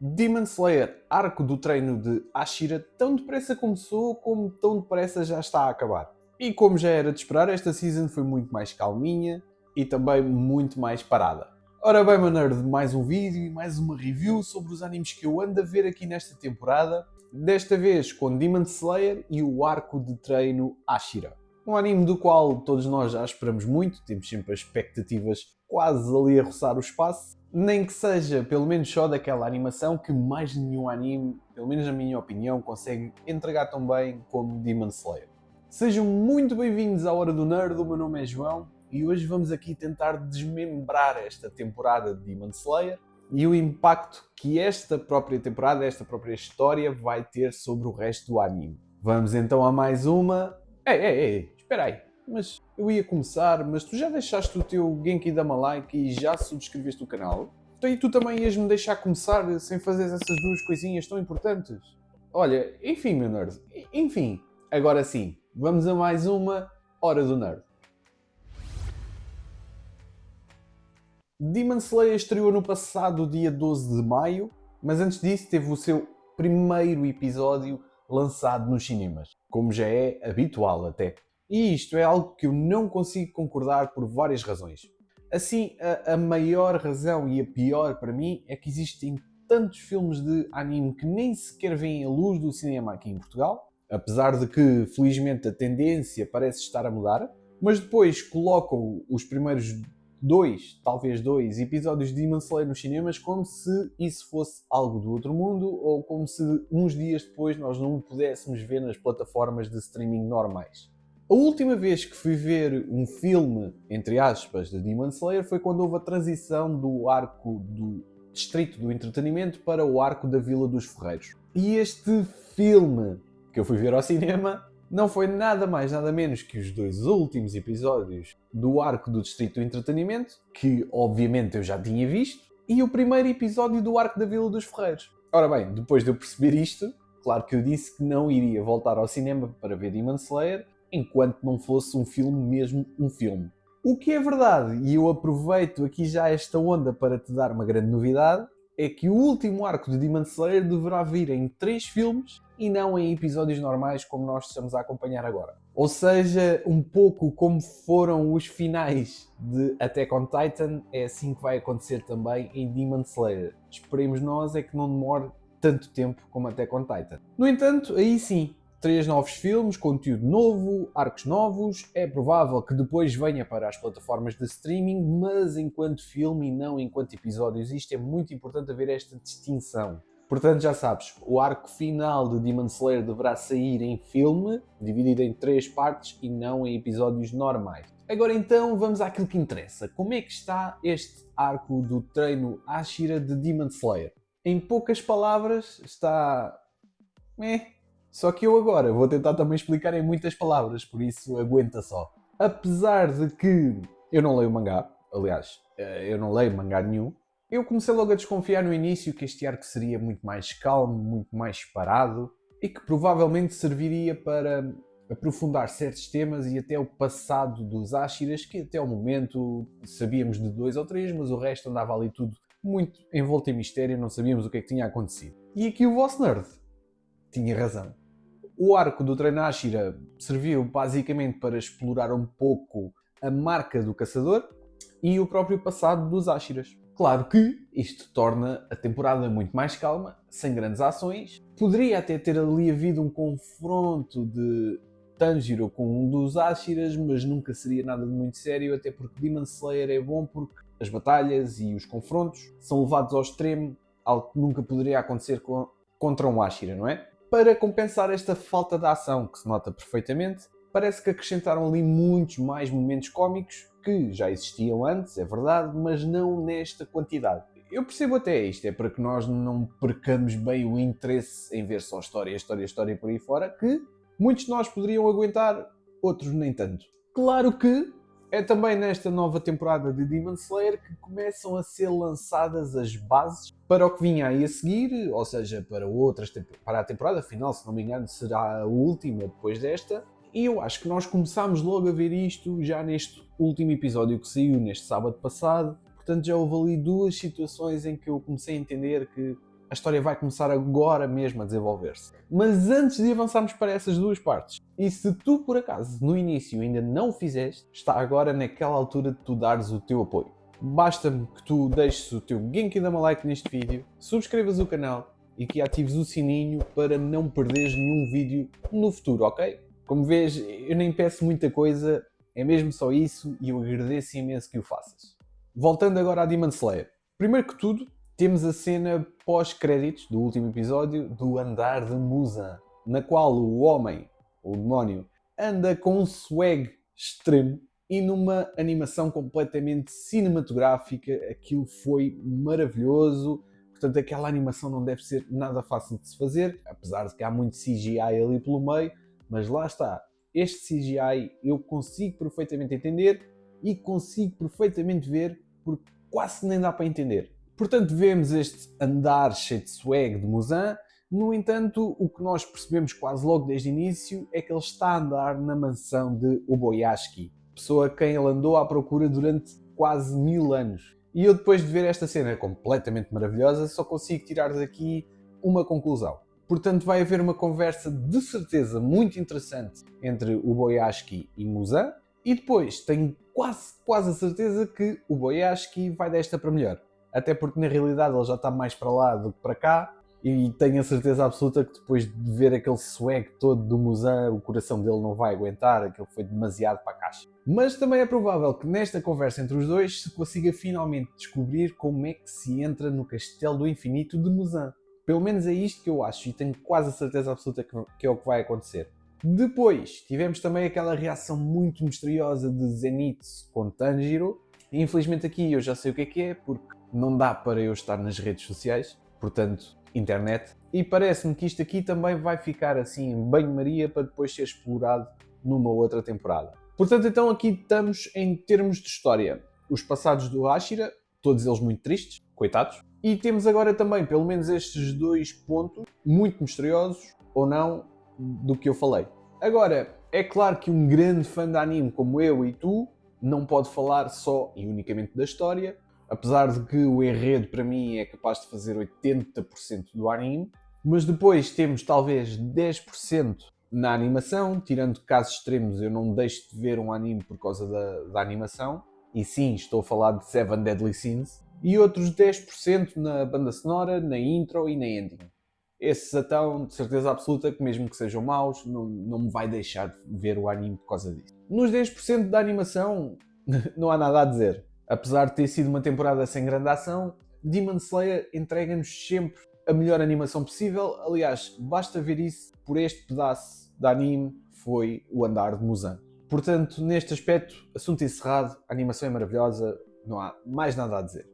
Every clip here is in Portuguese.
Demon Slayer, arco do treino de Ashira, tão depressa começou como tão depressa já está a acabar. E como já era de esperar, esta season foi muito mais calminha e também muito mais parada. Ora bem, meu nerd, mais um vídeo e mais uma review sobre os animes que eu ando a ver aqui nesta temporada, desta vez com Demon Slayer e o arco de treino Ashira. Um anime do qual todos nós já esperamos muito, temos sempre as expectativas quase ali a roçar o espaço, nem que seja pelo menos só daquela animação que mais nenhum anime, pelo menos na minha opinião, consegue entregar tão bem como Demon Slayer. Sejam muito bem-vindos à Hora do Nerd, o meu nome é João e hoje vamos aqui tentar desmembrar esta temporada de Demon Slayer e o impacto que esta própria temporada, esta própria história vai ter sobre o resto do anime. Vamos então a mais uma... Ei, espera aí, mas eu ia começar, mas tu já deixaste o teu Genki Dama like e já subscreveste o canal? Então e tu também ias-me deixar começar sem fazer essas duas coisinhas tão importantes? Olha, enfim, meu nerd, enfim, agora sim, vamos a mais uma Hora do Nerd. Demon Slayer estreou no passado dia 12 de maio, mas antes disso teve o seu primeiro episódio lançado nos cinemas, como já é habitual até. E isto é algo que eu não consigo concordar por várias razões. Assim, a maior razão e a pior para mim é que existem tantos filmes de anime que nem sequer veem a luz do cinema aqui em Portugal, apesar de que, felizmente, a tendência parece estar a mudar, mas depois colocam os primeiros talvez dois episódios de Demon Slayer nos cinemas como se isso fosse algo do outro mundo ou como se uns dias depois nós não o pudéssemos ver nas plataformas de streaming normais. A última vez que fui ver um filme, entre aspas, de Demon Slayer foi quando houve a transição do arco do Distrito do Entretenimento para o arco da Vila dos Ferreiros. E este filme que eu fui ver ao cinema não foi nada mais nada menos que os dois últimos episódios do arco do Distrito do Entretenimento, que obviamente eu já tinha visto, e o primeiro episódio do arco da Vila dos Ferreiros. Ora bem, depois de eu perceber isto, claro que eu disse que não iria voltar ao cinema para ver Demon Slayer enquanto não fosse um filme mesmo um filme. O que é verdade, e eu aproveito aqui já esta onda para te dar uma grande novidade, é que o último arco de Demon Slayer deverá vir em 3 filmes e não em episódios normais como nós estamos a acompanhar agora. Ou seja, um pouco como foram os finais de Attack on Titan, é assim que vai acontecer também em Demon Slayer. Esperemos nós é que não demore tanto tempo como Attack on Titan. No entanto, aí sim, 3 novos filmes, conteúdo novo, arcos novos, é provável que depois venha para as plataformas de streaming, mas enquanto filme e não enquanto episódios. Isto é muito importante haver esta distinção. Portanto, já sabes, o arco final de Demon Slayer deverá sair em filme, dividido em 3 partes e não em episódios normais. Agora então, vamos àquilo que interessa. Como é que está este arco do treino Ashira de Demon Slayer? Em poucas palavras, está... Só que eu agora vou tentar também explicar em muitas palavras, por isso aguenta só. Apesar de que eu não leio mangá, aliás, eu não leio mangá nenhum, eu comecei logo a desconfiar no início que este arco seria muito mais calmo, muito mais parado e que provavelmente serviria para aprofundar certos temas e até o passado dos Ashiras, que até o momento sabíamos de 2 ou 3, mas o resto andava ali tudo muito envolto em mistério, não sabíamos o que é que tinha acontecido. E aqui o vosso nerd tinha razão. O arco do treino Ashira serviu basicamente para explorar um pouco a marca do caçador e o próprio passado dos Ashiras. Claro que isto torna a temporada muito mais calma, sem grandes ações. Poderia até ter ali havido um confronto de Tanjiro com um dos Ashiras, mas nunca seria nada de muito sério, até porque Demon Slayer é bom porque as batalhas e os confrontos são levados ao extremo, algo que nunca poderia acontecer contra um Ashira, não é? Para compensar esta falta de ação, que se nota perfeitamente, parece que acrescentaram ali muitos mais momentos cómicos que já existiam antes, é verdade, mas não nesta quantidade. Eu percebo até isto, é para que nós não percamos bem o interesse em ver só história e por aí fora, que muitos de nós poderiam aguentar, outros nem tanto. Claro que é também nesta nova temporada de Demon Slayer que começam a ser lançadas as bases para o que vinha aí a seguir, ou seja, para a temporada final, se não me engano, será a última depois desta. E eu acho que nós começámos logo a ver isto já neste último episódio que saiu, neste sábado passado. Portanto, já houve ali 2 situações em que eu comecei a entender que a história vai começar agora mesmo a desenvolver-se. Mas antes de avançarmos para essas duas partes, e se tu por acaso no início ainda não o fizeste, está agora naquela altura de tu dares o teu apoio. Basta-me que tu deixes o teu Genki Dama like neste vídeo, subscrevas o canal e que atives o sininho para não perderes nenhum vídeo no futuro, ok? Como vês, eu nem peço muita coisa, é mesmo só isso e eu agradeço imenso que o faças. Voltando agora a Demon Slayer. Primeiro que tudo, temos a cena pós-créditos do último episódio do Andar de Muzan, na qual o homem, o demónio, anda com um swag extremo e numa animação completamente cinematográfica. Aquilo foi maravilhoso. Portanto, aquela animação não deve ser nada fácil de se fazer, apesar de que há muito CGI ali pelo meio, mas lá está. Este CGI eu consigo perfeitamente entender e consigo perfeitamente ver, porque quase nem dá para entender. Portanto, vemos este andar cheio de swag de Muzan. No entanto, o que nós percebemos quase logo desde o início é que ele está a andar na mansão de Oboyashiki, pessoa a quem ele andou à procura durante quase 1000 anos. E eu, depois de ver esta cena completamente maravilhosa, só consigo tirar daqui uma conclusão. Portanto, vai haver uma conversa de certeza muito interessante entre Oboyashiki e Muzan, e depois tenho quase a certeza que o Oboyashiki vai desta para melhor. Até porque na realidade ele já está mais para lá do que para cá, e tenho a certeza absoluta que depois de ver aquele swag todo do Muzan, o coração dele não vai aguentar, aquilo foi demasiado para a caixa. Mas também é provável que nesta conversa entre os dois se consiga finalmente descobrir como é que se entra no Castelo do Infinito de Muzan. Pelo menos é isto que eu acho e tenho quase a certeza absoluta que é o que vai acontecer. Depois tivemos também aquela reação muito misteriosa de Zenitsu com Tanjiro. E infelizmente aqui eu já sei o que é, porque não dá para eu estar nas redes sociais, portanto, internet. E parece-me que isto aqui também vai ficar assim em banho-maria para depois ser explorado numa outra temporada. Portanto, então aqui estamos em termos de história. Os passados do Ashira, todos eles muito tristes, coitados. E temos agora também, pelo menos estes dois pontos, muito misteriosos, ou não, do que eu falei. Agora, é claro que um grande fã de anime como eu e tu não pode falar só e unicamente da história, apesar de que o enredo para mim é capaz de fazer 80% do anime, mas depois temos talvez 10% na animação, tirando casos extremos eu não deixo de ver um anime por causa da animação, e sim, estou a falar de Seven Deadly Sins, e outros 10% na banda sonora, na intro e na ending. Esses então, de certeza absoluta que mesmo que sejam maus, não me vai deixar de ver o anime por causa disso. Nos 10% da animação, não há nada a dizer. Apesar de ter sido uma temporada sem grande ação, Demon Slayer entrega-nos sempre a melhor animação possível. Aliás, basta ver isso por este pedaço de anime, foi o andar de Muzan. Portanto, neste aspecto, assunto encerrado, a animação é maravilhosa, não há mais nada a dizer.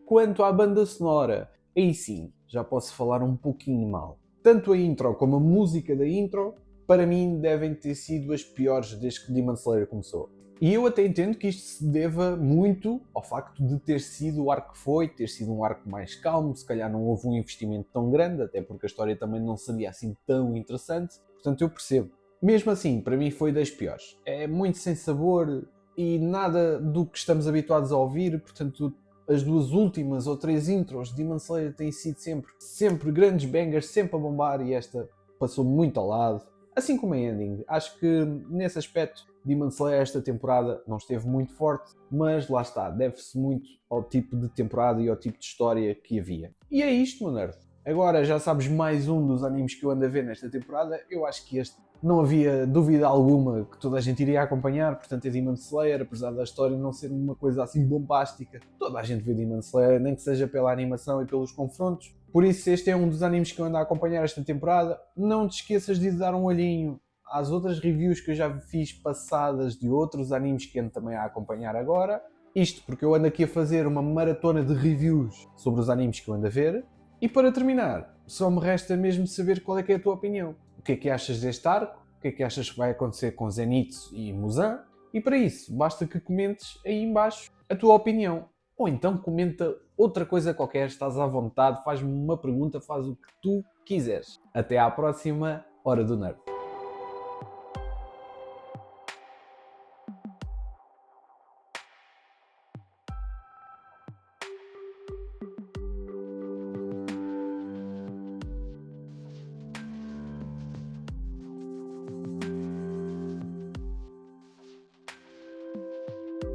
Quanto à banda sonora, aí sim, já posso falar um pouquinho mal. Tanto a intro como a música da intro, para mim, devem ter sido as piores desde que Demon Slayer começou. E eu até entendo que isto se deva muito ao facto de ter sido o arco que foi, ter sido um arco mais calmo, se calhar não houve um investimento tão grande, até porque a história também não seria assim tão interessante, portanto eu percebo. Mesmo assim, para mim foi das piores. É muito sem sabor e nada do que estamos habituados a ouvir, portanto as duas últimas ou 3 intros de Demon Slayer têm sido sempre grandes bangers, sempre a bombar, e esta passou muito ao lado. Assim como a ending. Acho que nesse aspecto Demon Slayer esta temporada não esteve muito forte, mas lá está, deve-se muito ao tipo de temporada e ao tipo de história que havia. E é isto, meu nerd. Agora já sabes mais um dos animes que eu ando a ver nesta temporada. Eu acho que este não havia dúvida alguma que toda a gente iria acompanhar, portanto é Demon Slayer, apesar da história não ser uma coisa assim bombástica. Toda a gente vê Demon Slayer, nem que seja pela animação e pelos confrontos. Por isso este é um dos animes que eu ando a acompanhar esta temporada. Não te esqueças de dar um olhinho às outras reviews que eu já fiz passadas de outros animes que ando também a acompanhar agora. Isto porque eu ando aqui a fazer uma maratona de reviews sobre os animes que eu ando a ver. E para terminar, só me resta mesmo saber qual é que é a tua opinião. O que é que achas deste arco? O que é que achas que vai acontecer com Zenitsu e Muzan? E para isso, basta que comentes aí em baixo a tua opinião. Ou então comenta outra coisa qualquer, estás à vontade, faz-me uma pergunta, faz o que tu quiseres. Até à próxima Hora do Nerd.